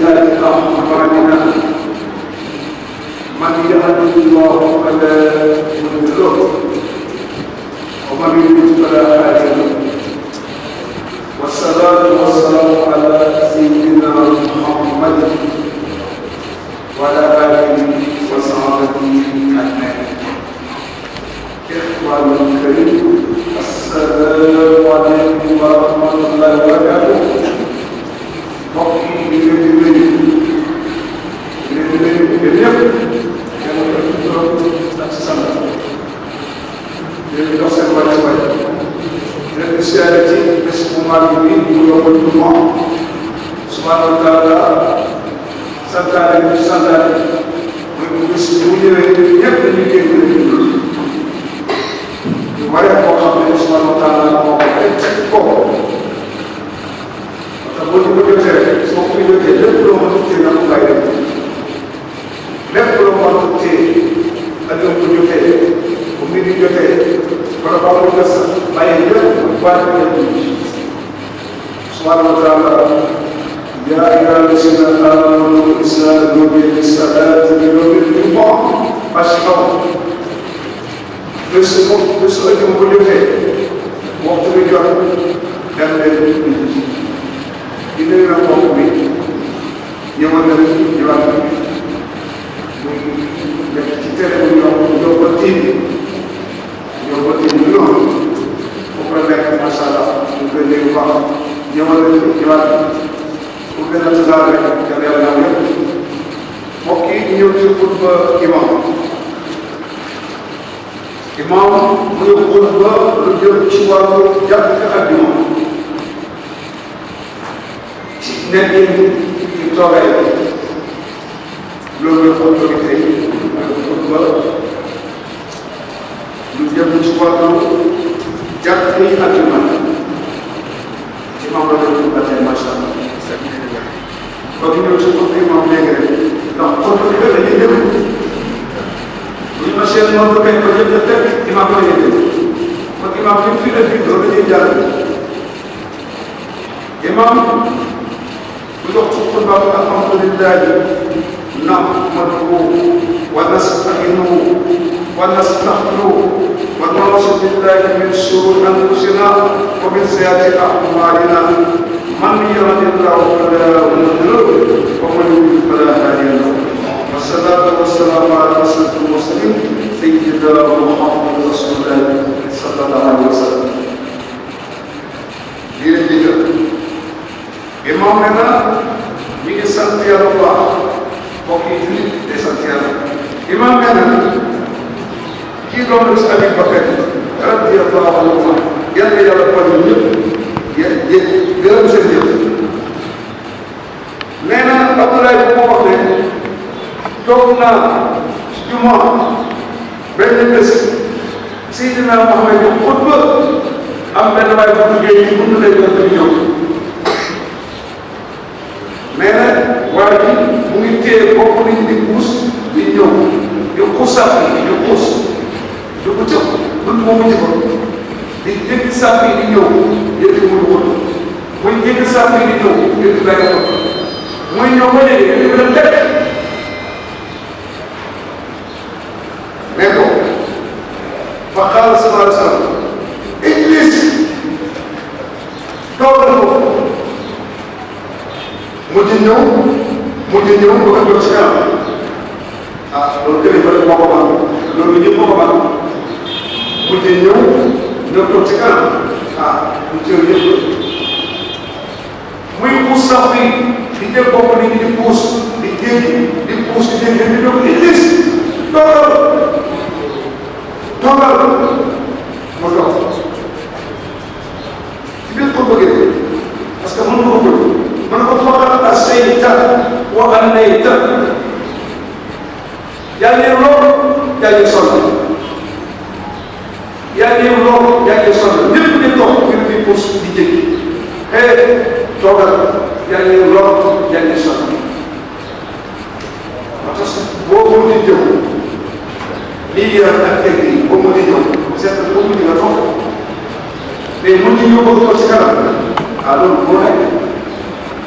وسيئات أعمالنا من يهده الله فلا مضل له ومن يضلل فلا هادي له والصلاة والسلام على سيدنا محمد وعلى آله وصحبه أجمعين. إخواني الكريم السلام عليكم ورحمة الله وبركاته.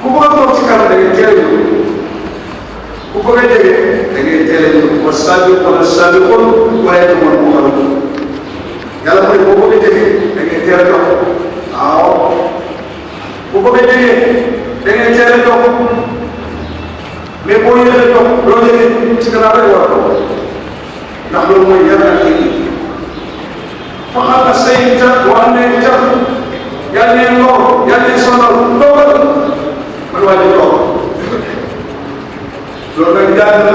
ku bëgg a toog ci kanam da ngay teel ku bëgg a jege da ngay teel a ñëw wa saabiquuna saabiquun wa ya'lamuuna muqarrabuun yàlla mooy boo bëgg a jege da ngay teel a dox waaw bu bëgg a jege da ngay teel a dox mais boo yéex a dox doo jege ci gannaaw rek war a dox ndax loolu mooy yar ak kii faqad asayta wa amlayta yàlla ne lor yàlla ne sonal toogal man waa ji toog loolu nag jàng na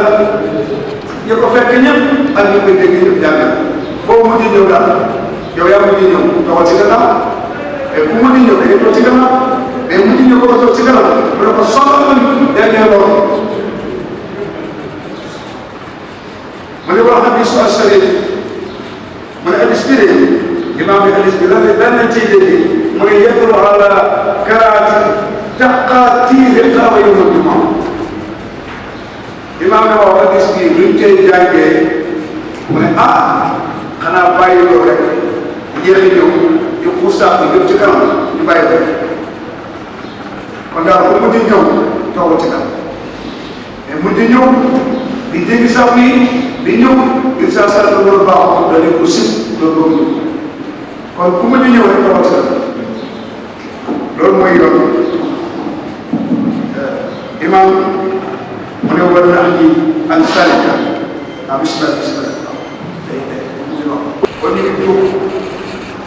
ñi ko fekk ñëpp ak ñi koy dégg ñëpp jàng na boo mujj ñëw daal yow yaa mujj ñëw toogal ci gannaaw mais ku mujj ñëw da ngay toog ci gannaaw mais mujj ñëw ko toog ci gannaaw mu ne ko sonal man yàlla ne lor mu ne ko hadiisu as-sariif mu ne hadis bi de imaam bi hadis bi lan la ciy dégg mu ne yadullu ala karaahati taqaatiihi qaawa yawm al-jumu'a imaam ne wax hadis bi luñ koy jàngee mu ne xanaa bàyyi loolu rek yéex a ñëw ñu xuusaat ñu jëm ci kanam ñu bàyyi ko kon daal bu mujj ñëw toogal ci kanam mais mujj ñëw di jéggi sax di ñëw ngir saa saa loolu baaxul dañu ko sib loolu boobu ñëw kon ku mujj ñëw rek toogal ci kanam loolu mooy yoon imam mu ne war na ñi an salika bismillah kon ñu ngi jóg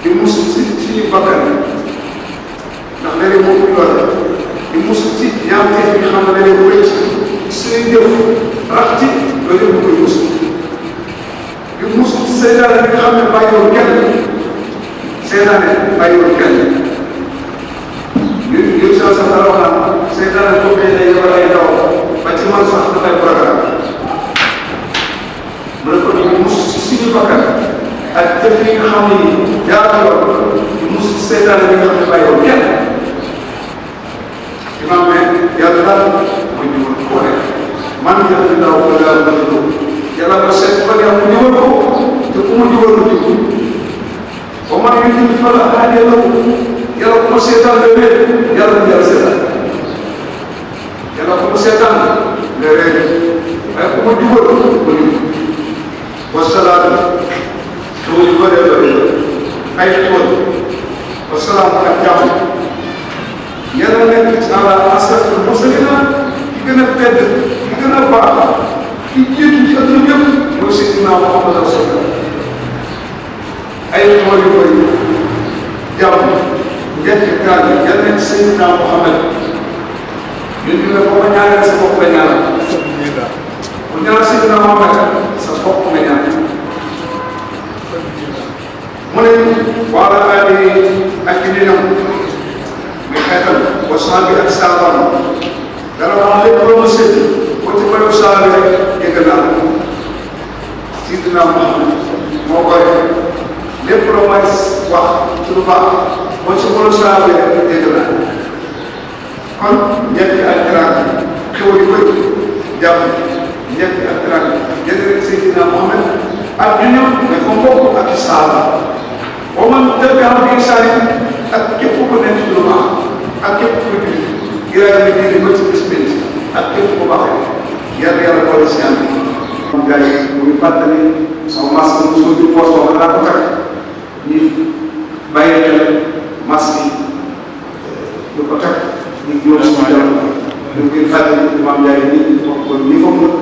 di musu ci suñu bakkan ndax léeg-léeg moom ñu war di musu ci ñaawteef yi nga xam ne léeg-léeg wécc suñuy jëf rax ci loolu yëpp koy musu di musu ci seytaane bi nga xam ne bàyyiwoon kenn seytaane bàyyiwoon kenn ñun sax dara wax naan seytaane boo koy lay yow lay daw ba ci man sax dafay programme mu ne ko ñu musu ci suñu bakkan ak jëf yi nga xam ne jaaraloon ñu musu ci seytaane bi nga xam ne bàyyiwoon kenn imaam ne yàlla daal mooy ñu mën koo rek man jëf di ndaw ko daal ba ñu yàlla ko seet ba neex mu ñëwal ko te ku mu ñëwal lu jub ba man yu ñu fa la aaj yàlla ko ma seetaan nga réer yàlla mu yàlla seetaan yàlla ko ma seetaan nga réer waaye ku ma jubal ba jub wasalaam xew yu bëree bëri ay xewal wasalaam ak jàmm yàlla nekk ci àla asrafil mursalina ki gën a tedd ki gën a baax ki jiitu ci adduna yëpp mooy Seydina Muhammad rasulullah ay xewal yu bëri jàmm njëkk gaal yi yàlla nekk Seydina Muhammad ñun ñu ne boo ko ñaanal sa bopp nga ñaanal bu ñaanal Seydina Muhammad sa bopp nga ñaanal mu ne wala ali ak ñeneen muy xeetal wa saabi ak saabam dara wax lépp loo ma sédd ko ci bayu saabi rek yëg naa Seydina Muhammad moo koy lépp loo may wax ci lu baax boo ci bayu saabi rek yëg naa kon ñett ak teraanga xew yu bëri jàpp ñett ak teraanga yéen rek Seydina Muhammad ak ñu ñëw mais comme bokk ak saaba boo man dëgg bi saari ak képp ku nekk ci lu baax ak képp ku di giraay bi diine ba ci bis bi ak képp ku baaxee yàlla boole si ñaan moom gars yi mu ngi fàttali sama masque mu soo di poos wax naa ko takk ñi bàyyi xel masque yi du ko takk ñu jóor sama jamono ñu ngi fàttali Imam Ndiaye ni wax ko ni ko mën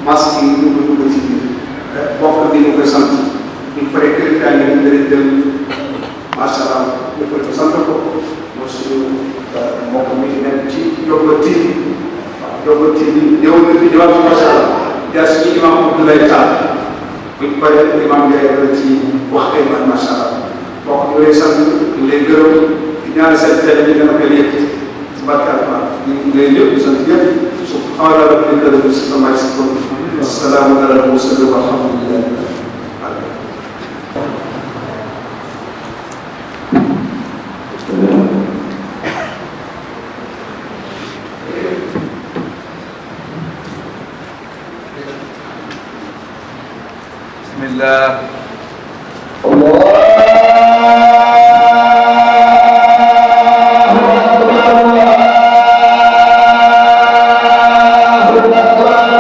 masque yi ñu ko dugg ci biir bokk bi ñu koy sant ñu pare kilifa yi ñu leen jël macha allah ñu ko sant ko mooy suñu mbokk mi nekk ci Jogo TV waaw Jogo TV ñëw na fi ñëwaat fi macha allah jaar suñu imam Abdoulaye Tall bu ñu paree imam Ndiaye la ci wax ay man macha allah mbokk ñu lay sant ñu lay gërëm di ñaan seen télé ñu gën a koy yëkkati ci barkaat ma ñu ngi lay ñëpp di sant ñëpp subhana rabbika rabbil izzati amma yasifun wa salaamun ala al-mursalin walhamdulillah. Bismillah. Allah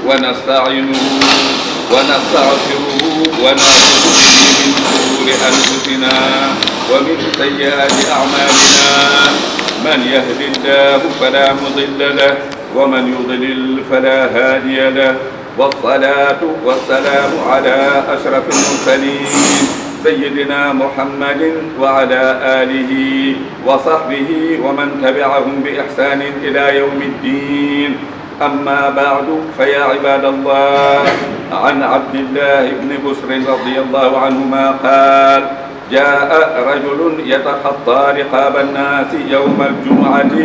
ونستعينه ونستغفره ونعوذ به من شرور أنفسنا ومن سيئات أعمالنا من يهد الله فلا مضل له ومن يضلل فلا هادي له والصلاة والسلام على أشرف المرسلين سيدنا محمد وعلى آله وصحبه ومن تبعهم بإحسان إلى يوم الدين. أما بعد فيا عباد الله، عن عبد الله بن بسر رضي الله عنهما قال: جاء رجل يتخطى رقاب الناس يوم الجمعة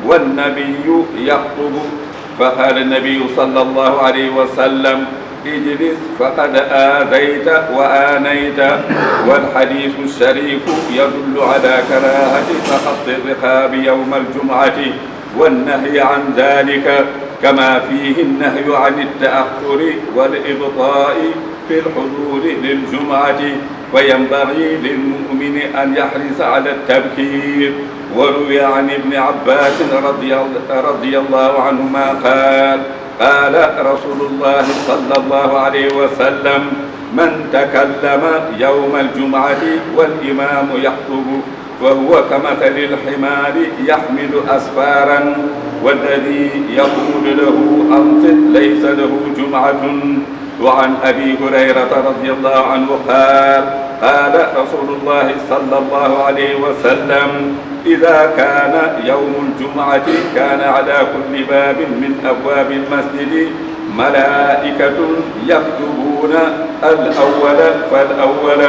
والنبي يخطب، فقال النبي صلى الله عليه وسلم: اجلس فقد آذيت وآنيت. والحديث الشريف يدل على كراهة تخطي الرقاب يوم الجمعة والنهي عن ذلك، كما فيه النهي عن التأخر والإبطاء في الحضور للجمعة، فينبغي للمؤمن أن يحرص على التبكير. وروي عن ابن عباس رضي الله عنهما قال: قال رسول الله صلى الله عليه وسلم: من تكلم يوم الجمعة والإمام يخطب فهو كمثل الحمار يحمل أسفارا، والذي يقول له أنصت ليس له جمعة. وعن أبي هريرة رضي الله عنه قال: قال رسول الله صلى الله عليه وسلم: إذا كان يوم الجمعة كان على كل باب من أبواب المسجد ملائكة يكتبون الأول فالأول،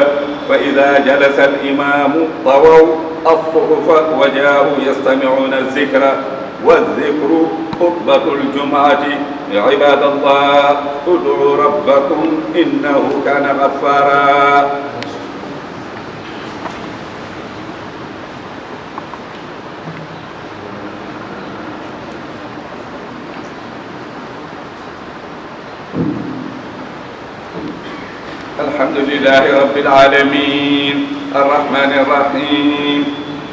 فإذا جلس الإمام طووا الصحف وجاءوا يستمعون الذكر، والذكر خطبة الجمعة. عباد الله، ادعوا ربكم إنه كان غفارا. الحمد لله رب العالمين الرحمن الرحيم،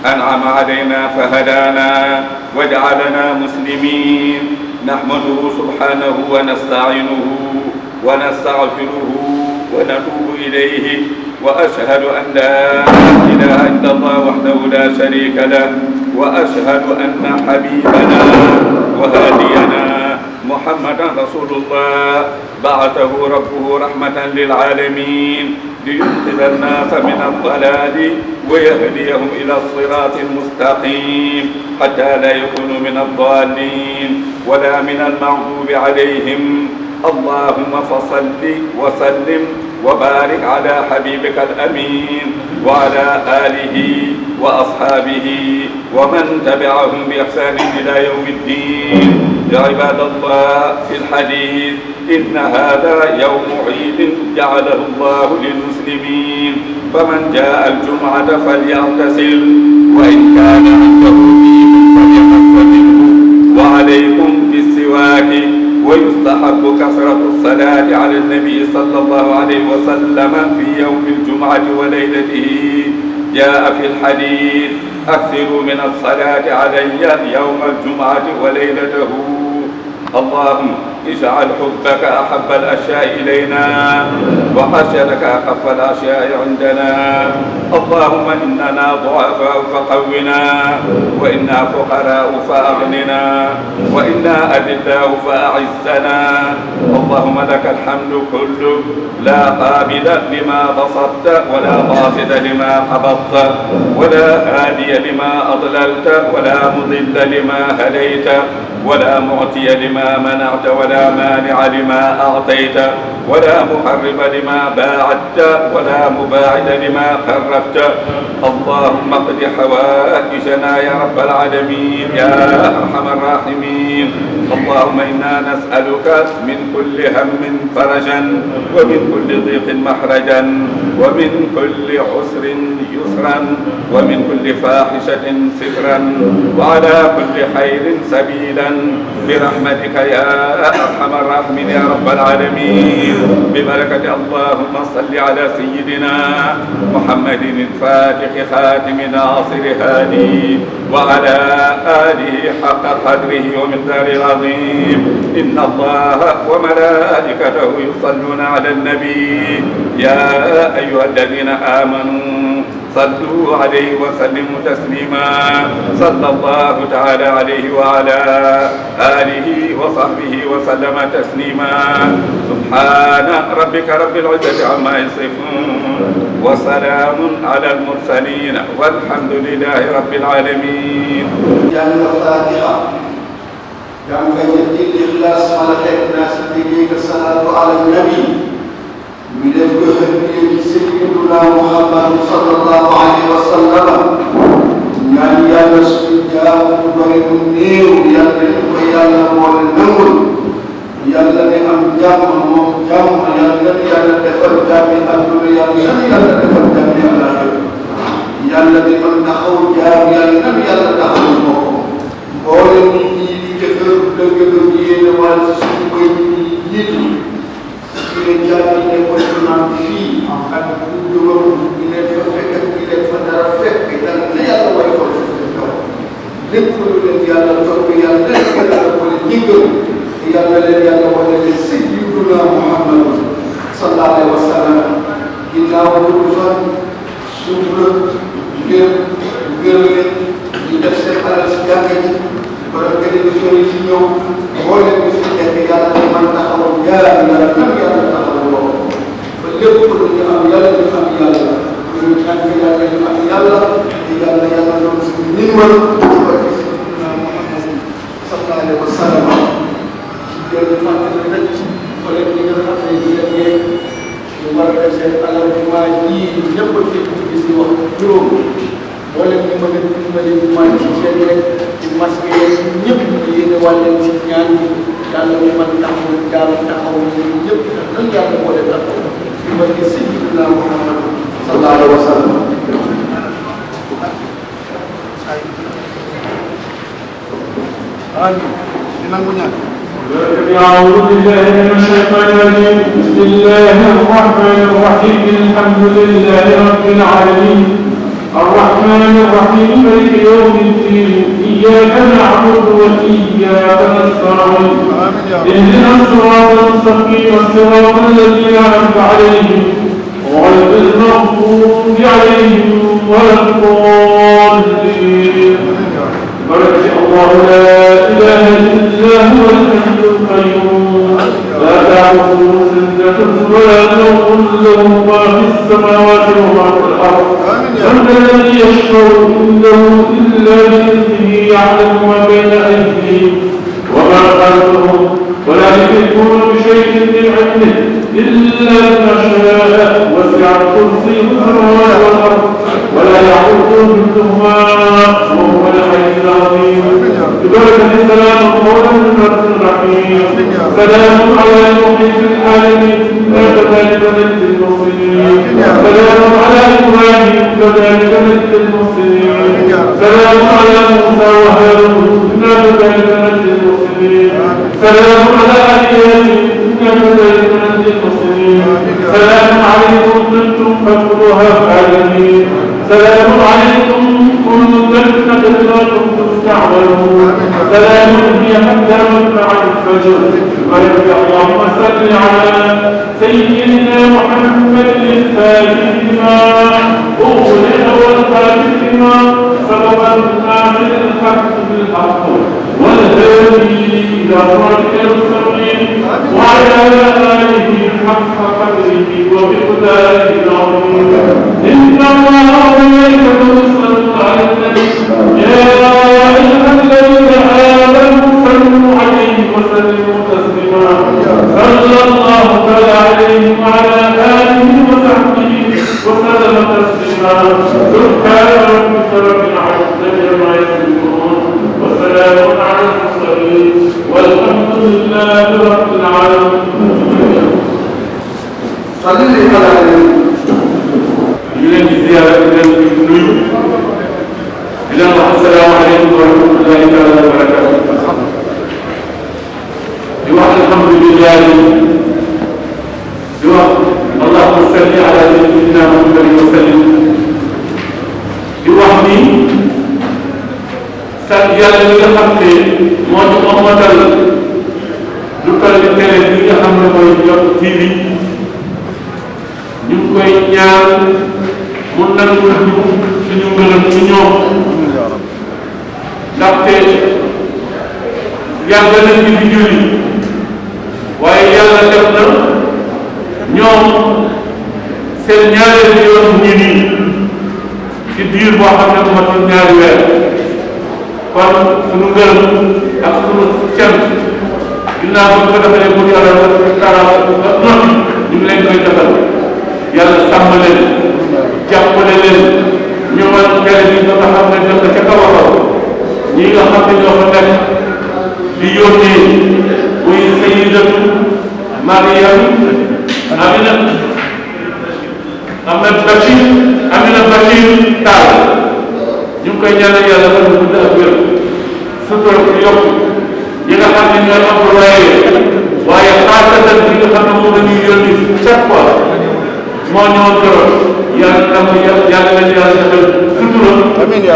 أنعم علينا فهدانا وجعلنا مسلمين، نحمده سبحانه ونستعينه ونستغفره ونتوب إليه، وأشهد أن لا إله إلا الله وحده لا شريك له، وأشهد أن حبيبنا وهادينا محمدا رسول الله بعثه ربه رحمة للعالمين لينقذ الناس من الضلال ويهديهم إلى الصراط المستقيم حتى لا يكونوا من الضالين ولا من المغضوب عليهم. اللهم فصل وسلم وبارك على حبيبك الأمين وعلى آله وأصحابه ومن تبعهم بإحسان إلى يوم الدين. يا عباد الله، في الحديث: إن هذا يوم عيد جعله الله للمسلمين، فمن جاء الجمعة فليغتسل، وإن كان عنده دين فليمس منه، وعليكم بالسواك. ويستحب كثرة الصلاة على النبي صلى الله عليه وسلم في يوم الجمعة وليلته. جاء في الحديث: أكثروا من الصلاة علي يوم الجمعة وليلته. اللهم اجعل حبك أحب الأشياء إلينا وخشيتك أخف الأشياء عندنا. اللهم إننا ضعفاء فقونا، وإنا فقراء فأغننا، وإنا أذلاه فأعزنا. اللهم لك الحمد كله، لا قابل لما بسطت ولا باسط لما قبضت ولا هادي لما أضللت ولا مضل لما هديت ولا معطي لما منعت ولا مانع لما أعطيت ولا محرم لما باعدت ولا مباعد لما قربت. اللهم اقض حوائجنا يا رب العالمين يا أرحم الراحمين. اللهم إنا نسألك من كل هم فرجا ومن كل ضيق مخرجا ومن كل عسر يسرا ومن كل فاحشة سترا وعلى كل خير سبيلا برحمتك يا أرحم الراحمين يا رب العالمين. ببركة اللهم صل على سيدنا محمد الفاتح خاتم ناصر هادي وعلى آله حق قدره ومقداره العظيم. إن الله وملائكته يصلون على النبي يا أيها الذين آمنوا صلوا عليه وسلموا تسليما. صلى الله تعالى عليه وعلى آله وصحبه وسلم تسليما. سبحان ربك رب العزة عما يصفون وسلام على المرسلين والحمد لله رب العالمين. jàng Faatiha jàng ñetti Ixlaas Falaq Naas liggéey ko salaatu ala nabi mi def ko hadiya ci Sayyiduna Muhammad sallallahu alayhi wa sallam. ñaan yàlla suñu jaamu bu bari mu néew yàlla ñu ko yàlla boole nangul. yàlla ne am jàmm moom jàmm yàlla yàlla defal jàmmi àdduna yàlla defal jàmmi àllaaxira. yàlla di mën taxaw jaam yàlla taxaw moo ko mboole nit ñi di jëkkër dëgg-dëgg yéene wàll si suñu koy ñi jiitu si leen jaam yi nekkoon ci naan fii ak bu jógam ñu leen fa fekk ak ñu leen fa dara fekk dal na yàlla way ko seen kaw lépp lu leen yàlla topp yàlla wala jéggal yàlla leen yàlla wane leen Sayyiduna Muhammad sallallahu alayhi wa sallam ginnaaw bu fan sutura ngir leen ñu def seen alal si jàkka ji organisation yi fi ñëw boole bi fi nekk yàlla day mën taxawal yàlla taxawal lool ba lépp lu ñu am yàlla ñu am yàlla ñu ñàkk yàlla ñu am yàlla te yàlla doon suñu ndimbal ba ci Sayyidina Muhammad sallallahu alayhi wa sallam. loolu fàttali rek wala ñi nga xam ne ñu leen ñu war a def seen alal jumaa ji ñëpp a fekk gis ñu wax juróom wala ñu mën a dimbali jumaa ci seen rek ci masque yeeg ñëpp ñu yéene wàlleen ci ñaan yi yàlla mu mën taxaw taxaw ñëpp nan yàlla boole taxaw ci ma gis Sayyidina Muhammad sallallahu alayhi wa sallam. أعوذ بالله من الشيطان الرجيم. بسم الله الرحمن الرحيم. الحمد لله رب العالمين الرحمن الرحيم مالك يوم الدين. إياك نعبد وإياك نستعين. اهدنا الصراط المستقيم صراط الذين أنعمت عليهم غير المغضوب عليهم ولا الضالين. بركة الله لا إله إلا هو الحي القيوم لا تأخذه سنة ولا نوم له ما في السماوات وما في الأرض. من الذي يشفع عنده إلا بإذنه يعلم ما بين أيديهم وما خلفهم ولا يحيطون بشيء من علمه إلا بما شاء. وسع كرسيه السماوات والأرض ولا يعوده حفظهما وهو الحي العظيم. ببركة السلام قولا من رب رحيم. سلام على نوح في العالمين كذلك نجزي المحسنين. سلام على إبراهيم كذلك نجزي المحسنين. سلام على موسى وهارون كذلك نجزي المحسنين. سلام على آل كذلك نجزي المحسنين. سلام عليكم كنتم فاذكروها العالمين. سلام عليكم كنتم كنتم تعملون. سلام هي حتى مطلع الفجر. اللهم صل على سيدنا محمد الفاتح لما أغلق والخاتم لما سببا آخر الحق بالحق والهادي إلى صراطك المستقيم وعلى آله حق قدره ومقداره العظيم إن الله وملائكته يصلون على النبي يا أيها الذين آمنوا صلوا عليه وسلموا تسليما صلى الله تعالى عليه وعلى آله وصحبه وسلم تسليما سبحان ربك رب العزة عما يصفون وسلام على المرسلين والحمد لله رب العالمين. صلي على ñu leen di ziyaara di leen di nuyu di leen wax asalaamaaleykum wa rahmatullahi taala wa barakatu di wax alhamdulilah di wax allahumma salli ala sayyidina muhammadin wa sallim di wax ni sant yàlla li nga xam ne moo ñu ommatal lu toll ni télé bi nga xam ne mooy Jot TV ñu ngi koy ñaan mu nangul ñu suñu ngërëm ci ñoom ndaxte yàgg nañ ci di julli waaye yàlla def na ñoom seen ñaareelu yoon ngi nii ci diir boo xam ne matul ñaari weer kon suñu ngërëm ak suñu cant ginnaaw ba ko defalee bu yàlla taala ba noppi ñu ngi leen koy defal yàlla sàmm leen jàppale leen ñëwal télé bi nga xam ne def na ca kaw a kaw ñi nga xam ne ñoo fa nekk di yónnee muy Sayyidatu Mariam Amina Bachir Tall ñu ngi koy ñaanal yàlla fan bu gudd ak wér sutura ko yokk ñi nga xam ne ñooy employé waaye xaasatan bi nga xam ne moom la ñuy yónni chaque fois moo ñëwoon keroog yàlla na yàlla nañu yàlla defal sutura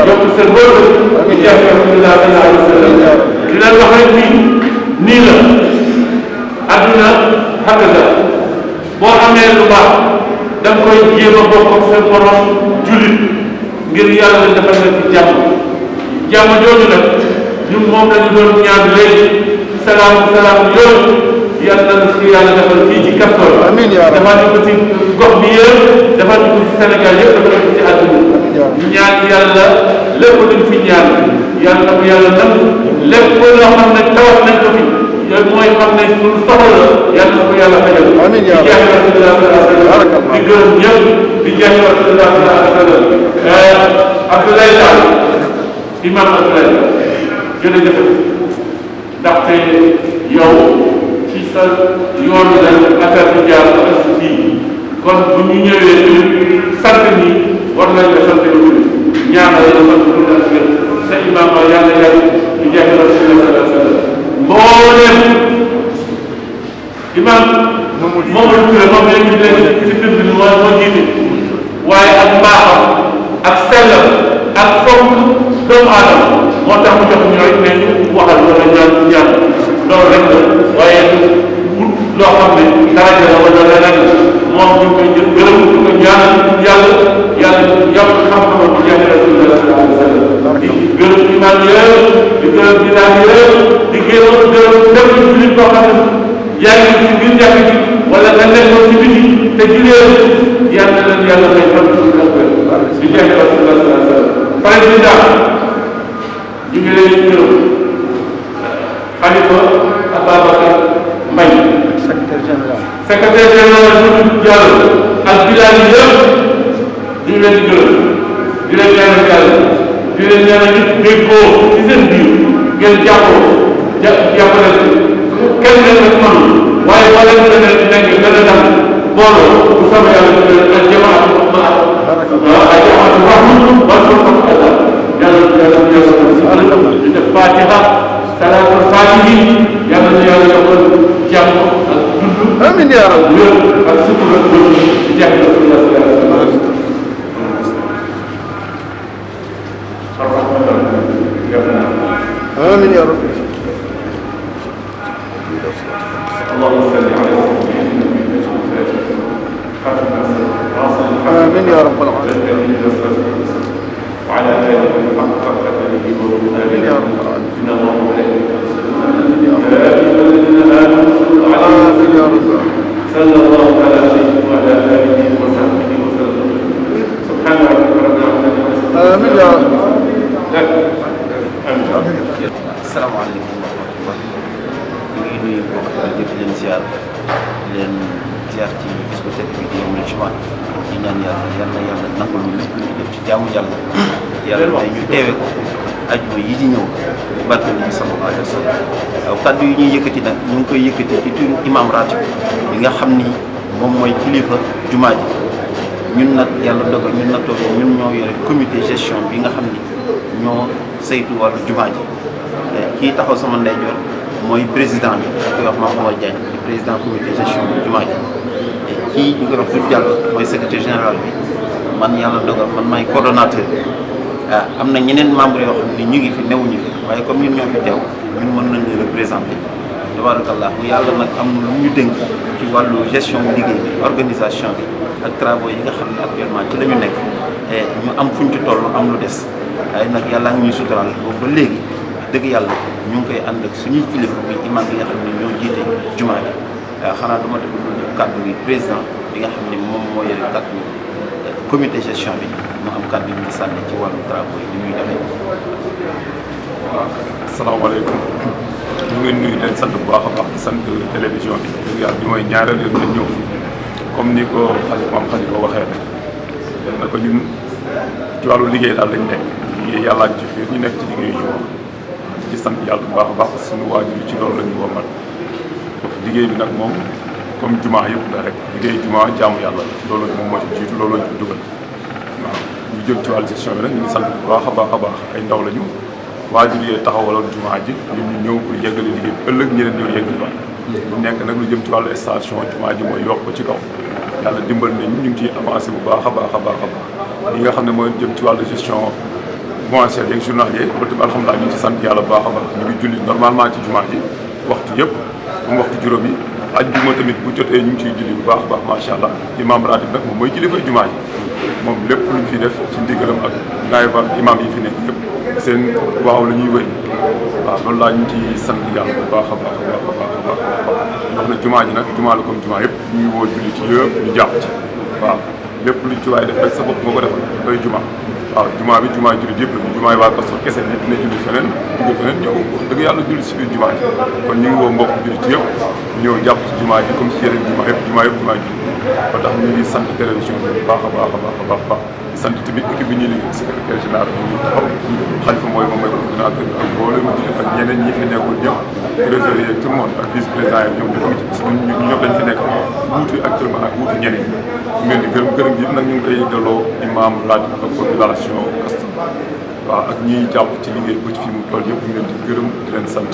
yokk seen wërsëg di jafe Rasulullah sallallahu alayhi wa sallam di leen wax rek nii la adduna hakaza boo amee lu baax da nga koy jéem a bokk ak seen borom jullit ngir yàlla defal na ci jàmm jooju nag ñun moom lañu doon ñaan léegi salaam yooyu yàlla na ci yàlla defal fii ci Castor defal ñu ko ci gox bi yëpp defal ñu ko ci Sénégal yëpp defal ñu ko ci àdduna ñaan yàlla lépp luñ fi ñaan yàlla na ko yàlla nangu lépp loo xam ne tawat nañ ko fi yooyu mooy xam ne suñu soxla la yàlla na ko yàlla fajal di jaay Rasulullah sallallahu alayhi wa sallam di gërëm ñëpp di jaay Rasulullah sallallahu alayhi wa sallam Abdoulaye Tall imam Abdoulaye jërëjëf ndaxte yow ci sa yoon la affaire bi jaar ba ak fii kon bu ñu ñëwee sant ni war nañ la sant lu ñaanal la sant lu ak sa imam yàlla yàlla di jaay Rasulullah sallallahu alayhi wa sallam mbooleem imam Mamadou Touré moom lañ ñu leen ci tribune moo jiite waaye ak mbaaxam ak sellam ak fonk doomu aadama moo tax mu jox ñu rek ne ñu waxal wala ñaan loolu rek la waaye wut loo xam ne daraja la wala leneen la moom ñu koy jël gërëm ñu ko ñaan yàlla yokk xam-xamam bu jaay Rasulullah sallallahu alayhi wa sallam di gërëm imaam yëpp di gërëm dinaa yëpp di gërëm lépp jullit boo xam ne yaa ngi ci biir jàkk ji wala nga nekkoon ci biti te julee yàlla leen yàlla may fan di jaay Rasulullah sallallahu alayhi wa sallam président ñu ngi leen di gërëm Khalifa Ababacar Mbaye secrétaire général Doudou Diallo ak village yi yëpp ñu ngi leen di gërëm di leen ñaanal yàlla di leen ñaanal nit déggoo ci seen biir ngeen jàppale kenn ngeen ak man waaye boo leen gën a nekk gën a dam booloo bu sama yàlla ak jamaatu ma ay jamaatu rahma wala ko ko Allah yàlla di def Fatiha salaatul Fatihi yàlla na yàlla defal jàmm ak dund amiin yaa rabbi wér ak sutura di jàpp Rasulullah sallallahu alayhi wa sallam آمين يا رب. اللهم صل على سيدنا محمد آمين يا رب العالمين. وعلى آله حق قدره ومقداره إن الله وملائكته يا أيها الذين آمنوا صلوا عليه صلى الله على سيدنا وعلى آله وصحبه وسلم سبحان ربك رب العزة آمين يا رب. asalaamaaleykum wa rahmatulah ñu ngi nuyu mbokk di leen ziar ci bis bu tedd bi di yawmul jumaa di ñaan yàlla nangul ñu lépp lu ñu def ci jaamu yàlla may ñu teewe ko ajuma yi di ñëw barke nabi sallallahu alayhi wa sallam waaw kaddu yi ñuy yëkkati nag ñu ngi koy yëkkati ci turu imam ratib bi nga xam ni moom mooy kilifa jumaa ji ñun nag yàlla dogal ñun ñoo yore comité gestion bi nga xam ni ñoo saytu wàllu jumaa ji kii taxaw sama ndeyjoor mooy président bi ñu koy wax Mame Omar Diagne di président comité gestion bi jumaa ji kii ñu koy wax Doudou Diallo mooy secrétaire général bi man yàlla dogal man maay coordonnateur bi am na ñeneen membre yoo xam ne ñu ngi fi newuñu fi waaye comme ñun ñoo fi teew ñun mën nañ leen représenter tabarakallah yàlla nag am na lu ñu dénk ci wàllu gestion bu liggéey bi organisation bi ak travaux yi nga xam ne actuellement ci la ñu nekk ñu am fuñ ci toll am lu des waaye nag yàlla ngi ñuy suturaal boobu ba léegi dëgg yàlla ñu ngi koy ànd ak suñuy kilifa muy imam bi nga xam ne ñoo jiite jumaa ji xanaa duma def lu def kàddu gi président bi nga xam ne moom moo yore kàddu comité gestion bi mu am kàddu yi ñu sànni ci wàllu travaux yi ni ñuy defee. waaw asalaamaaleykum ñu ngi nuyu leen sant bu baax a baax di sant télévision bi dëgg yàlla bi mooy ñaareel yoon lañ ñëw comme ni ko Xalifa waxee rek na ko ñun ci wàllu liggéey daal lañ nekk liggéey yàlla ak ci biir ñu nekk ci liggéeyu jumaa ci sant yàlla bu baax a baax suñu waajur yi ci loolu la ñu woomal liggéey bi nag moom comme jumaa yëpp la rek liggéey jumaa jaamu yàlla loolu moom moo ci jiitu loolu la ñu dugal waaw ñu jëm ci wàllu gestion bi nag ñu ngi sant bu baax a baax ay ndaw lañu waajur yi taxawaloon jumaa ji ñun ñu ñëw pour yeggali liggéey bi ëllëg ñeneen ñoo yeggali waat ñu nekk nag lu jëm ci wàllu station jumaa ji mooy yokk ko ci kaw yàlla dimbal nañ ñu ngi ciy avancé bu baax a baax li nga xam ne mooy jëm ci wàllu gestion mensuel yeeg journalier loolu tamit alhamdulilah ñu ngi ci sant yàlla bu baax a baax ñu ngi julli normalement ci jumaa ji waxtu yëpp comme waxtu juróom yi ajjuma tamit bu jotee ñu ngi ciy julli bu baax a baax macha allah imam ratib nag moom mooy kilifa jumaa ji moom lépp luñ fi def ci ndigalam ak naayib imam yi fi nekk yëpp seen waaw la ñuy wéy waaw loolu laa ñu ci sant yàlla bu baax a baax ndax na jumaa ji nag jumaa la comme jumaa yëpp ñu ngi woo julli ci yëpp ñu jàpp ci waaw lépp luñ ci waay def rek sa bopp moo ko defal da koy jumaa waaw jumaa bi jumaa jullit yëpp la jumaa yi waa Kastoor kese nit dina julli feneen jóge feneen ñëw dëgg yàlla julli si biir jumaa ji kon ñu ngi woo mbokk jullit yëpp ñëw jàpp ci jumaa ji comme si yeneen jumaa yëpp jumaa jullit ba tax ñu ngi sant télévision bi bu baax a baax di sant tamit équipe bi ñuy liggéey secrétaire général bi ñu taxaw Xalifa mooy coordinateur ak mbooloo ma jullit ak ñeneen ñi fi nekkul ñëpp trésorier yeeg tout le monde ak vice président yi ñoom ñëpp ci ñu ñëpp dañ fi nekk wuutu actuellement ak wuutu ñeneen ñu leen di gërëm bi nag ñu ngi koy delloo imam ratib ak population Kastoor waaw ak ñiy jàpp ci liggéey ba ci fi mu toll yëpp ñu leen di gërëm di leen sant